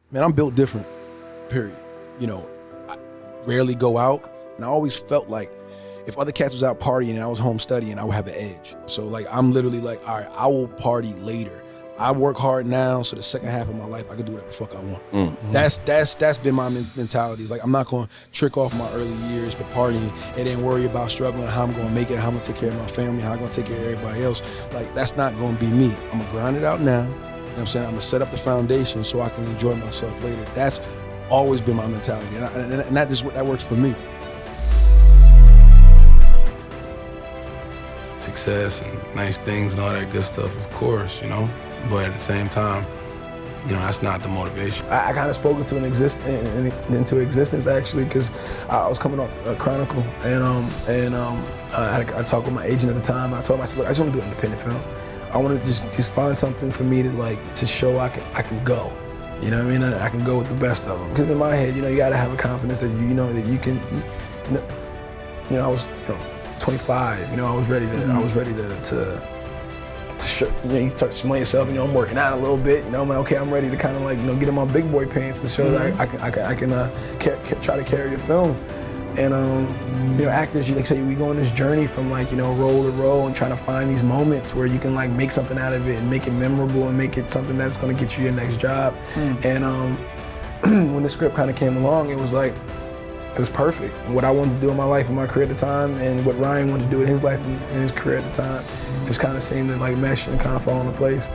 Man, I'm built different, period. You know, I rarely go out, and I always felt like if other cats was out partying and I was home studying, I would have an edge. So like, I'm literally like, all right, I will party later. I work hard now, so the second half of my life, I can do whatever the fuck I want. Mm-hmm. That's been my mentality. It's like, I'm not gonna trick off my early years for partying and then worry about struggling, how I'm gonna make it, how I'm gonna take care of my family, how I'm gonna take care of everybody else. Like, that's not gonna be me. I'm gonna grind it out now. You know what I'm saying? I'm gonna set up the foundation so I can enjoy myself later. That's always been my mentality, and that works for me. Success and nice things and all that good stuff, of course, you know. But at the same time, you know, that's not the motivation. I kind of spoke into existence actually, because I was coming off a Chronicle, and I talked with my agent at the time. I told him, I said, look, I just want to do an independent film. I want to just find something for me to show I can go. You know what I mean? I can go with the best of them. Because in my head, you know, you got to have a confidence that you know that you can. I was 25. You know, I was ready to show, you know, you start to smell yourself. You know, I'm working out a little bit. You know, I'm like, okay, I'm ready to kind of like, you know, get in my big boy pants to show that I can try to carry a film. And you know, actors, like say, we go on this journey from like, you know, role to role and trying to find these moments where you can like make something out of it and make it memorable and make it something that's going to get you your next job. And when the script kind of came along, it was like, it was perfect. What I wanted to do in my life and my career at the time, and what Ryan wanted to do in his life and his career at the time, just kind of seemed to like mesh and kind of fall into place.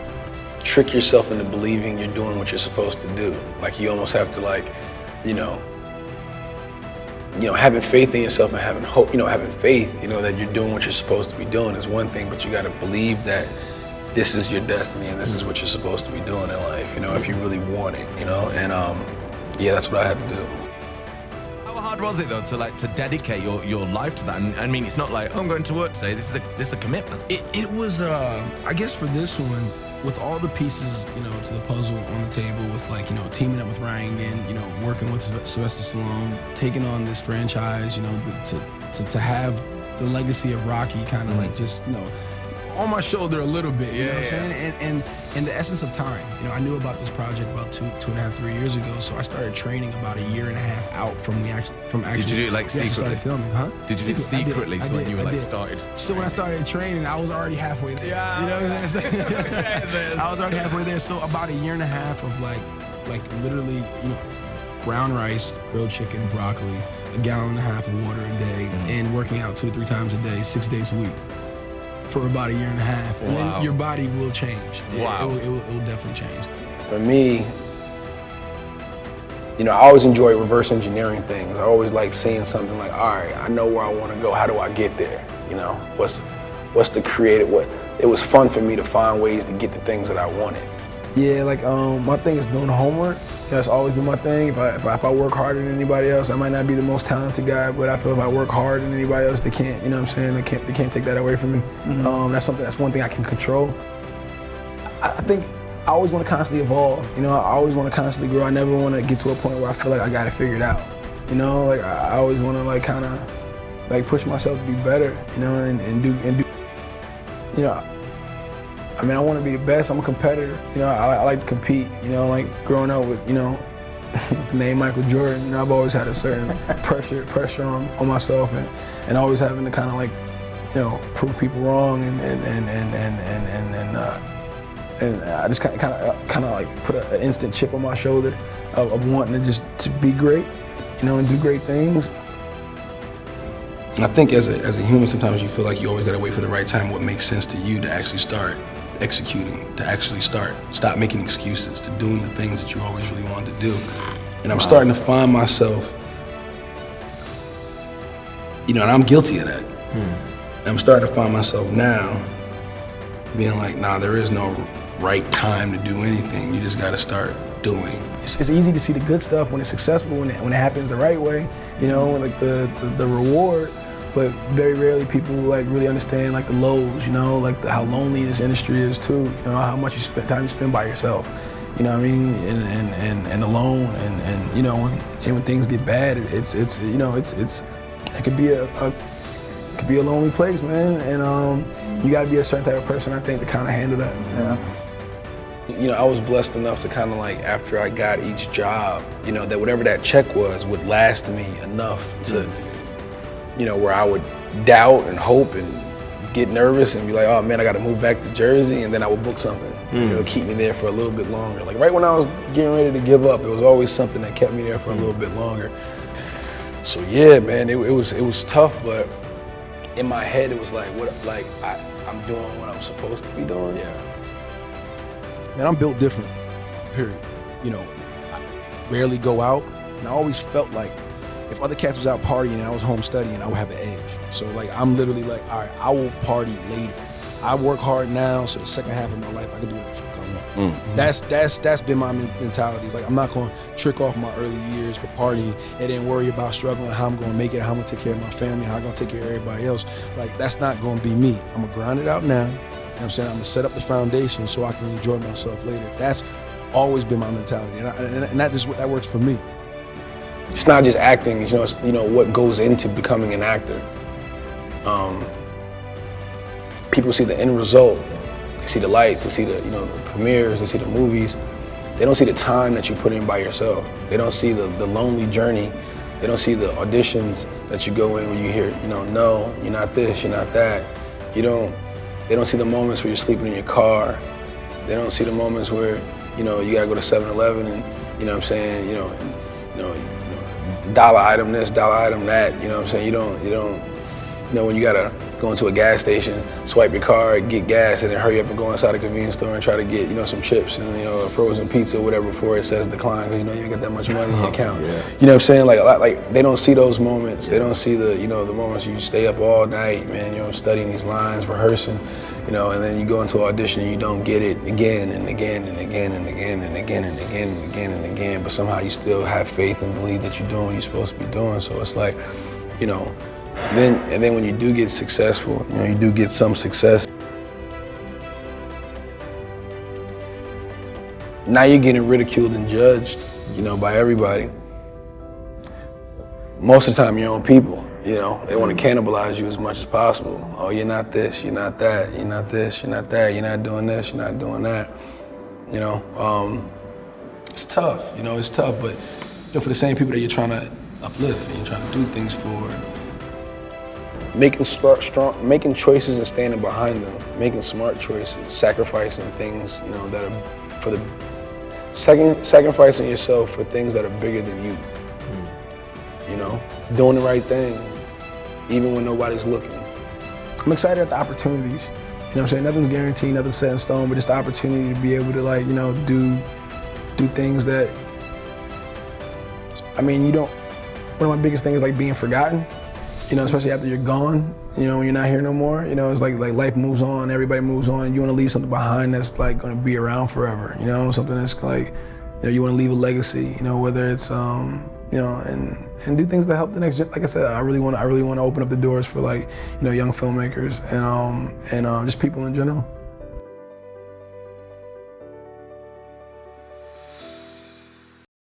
Trick yourself into believing you're doing what you're supposed to do. Like, you almost have to, like, you know, having faith in yourself and having hope, having faith, that you're doing what you're supposed to be doing is one thing, but you got to believe that this is your destiny and this is what you're supposed to be doing in life, if you really want it, and yeah, that's what I had to do. How hard was it though to dedicate your life to that? And I mean, it's not like, oh, I'm going to work today. This is a commitment. It was, I guess for this one, with all the pieces, to the puzzle on the table, with like, teaming up with Ryan again, working with Sylvester Stallone, taking on this franchise, to have the legacy of Rocky kind of like just, on my shoulder a little bit, you know what I'm saying? And the essence of time. I knew about this project about two and a half, 3 years ago, so I started training about a year and a half out from actually. Did you do it like secretly? Started filming, huh? Did you do it secretly? So when you were like started? So when I started training, I was already halfway there. Yeah. You know what I'm saying? I was already halfway there. So about a year and a half of like literally, brown rice, grilled chicken, broccoli, a gallon and a half of water a day, and working out 2 to 3 times a day, 6 days a week, for about a year and a half. And then your body will change. Wow. It will definitely change. For me, I always enjoy reverse engineering things. I always like seeing something like, all right, I know where I want to go. How do I get there? What's the creative? It was fun for me to find ways to get the things that I wanted. Yeah, like my thing is doing homework. That's always been my thing. If I work harder than anybody else, I might not be the most talented guy, but I feel if I work harder than anybody else, they can't. You know what I'm saying? They can't take that away from me. Mm-hmm. That's one thing I can control. I think I always want to constantly evolve. I always want to constantly grow. I never want to get to a point where I feel like I got it figured out. Like I always want to like kind of like push myself to be better. And do. I mean, I want to be the best. I'm a competitor. I like to compete. Like growing up with, the name Michael Jordan, I've always had a certain pressure on myself, and always having to kind of like, prove people wrong, and I just kind of like put an instant chip on my shoulder of wanting to be great, and do great things. And I think as a human, sometimes you feel like you always gotta wait for the right time, what makes sense to you to actually start executing, to actually stop making excuses, to doing the things that you always really wanted to do. And I'm starting to find myself, and I'm guilty of that. And I'm starting to find myself now being like, nah, there is no right time to do anything. You just gotta start doing. It's easy to see the good stuff when it's successful, when it happens the right way, like the reward. But very rarely people like really understand like the lows, like how lonely this industry is too. How much time you spend by yourself, what I mean, and alone, and when things get bad, it could be a lonely place, man. And you got to be a certain type of person, I think, to kind of handle that. Yeah. I was blessed enough to kind of like, after I got each job, that whatever that check was would last me enough to, where I would doubt and hope and get nervous and be like, oh man, I got to move back to Jersey, and then I would book something. Keep me there for a little bit longer. Like right when I was getting ready to give up, it was always something that kept me there for a little bit longer. So yeah, man, it was tough, but in my head it was like, I'm doing what I'm supposed to be doing. Yeah. Man, I'm built different, period. I rarely go out, and I always felt like if other cats was out partying and I was home studying, I would have an edge. So like, I'm literally like, all right, I will party later. I work hard now, so the second half of my life, I can do what the fuck I want. That's been my mentality. It's like, I'm not gonna trick off my early years for partying and then worry about struggling, how I'm gonna make it, how I'm gonna take care of my family, how I'm gonna take care of everybody else. Like, that's not gonna be me. I'm gonna grind it out now. You know what I'm saying? I'm gonna set up the foundation so I can enjoy myself later. That's always been my mentality, and that works for me. It's not just acting, it's, what goes into becoming an actor. People see the end result. They see the lights, they see the premieres, they see the movies. They don't see the time that you put in by yourself. They don't see the lonely journey. They don't see the auditions that you go in where you hear, no, you're not this, you're not that. They don't see the moments where you're sleeping in your car. They don't see the moments where, you gotta go to 7-Eleven and, dollar item this, dollar item that, you know what I'm saying? You don't, when you gotta go into a gas station, swipe your card, get gas, and then hurry up and go inside a convenience store and try to get, some chips and, a frozen pizza or whatever before it says decline, because you ain't got that much money in your account. Yeah. You know what I'm saying? Like they don't see those moments. They don't see the, the moments you stay up all night, man, studying these lines, rehearsing, and then you go into an audition and you don't get it again and again and again and again and again and again and again and again, but somehow you still have faith and believe that you're doing what you're supposed to be doing. So it's like, then when you do get successful, you do get some success. Now you're getting ridiculed and judged, by everybody. Most of the time, your own people, they want to cannibalize you as much as possible. Oh, you're not this, you're not that, you're not this, you're not that, you're not doing this, you're not doing that. It's tough, it's tough, but for the same people that you're trying to uplift and you're trying to do things for, making choices and standing behind them, making smart choices, sacrificing things, that are for the sacrificing yourself for things that are bigger than you. Doing the right thing, even when nobody's looking. I'm excited at the opportunities. You know what I'm saying? Nothing's guaranteed, nothing's set in stone, but just the opportunity to be able to do things that, one of my biggest things is like being forgotten. Especially after you're gone, when you're not here no more, it's like life moves on, everybody moves on, and you want to leave something behind that's like going to be around forever, something that's like, you want to leave a legacy, whether it's, and do things that help the next gen. Like I said, I really want to open up the doors for young filmmakers and just people in general.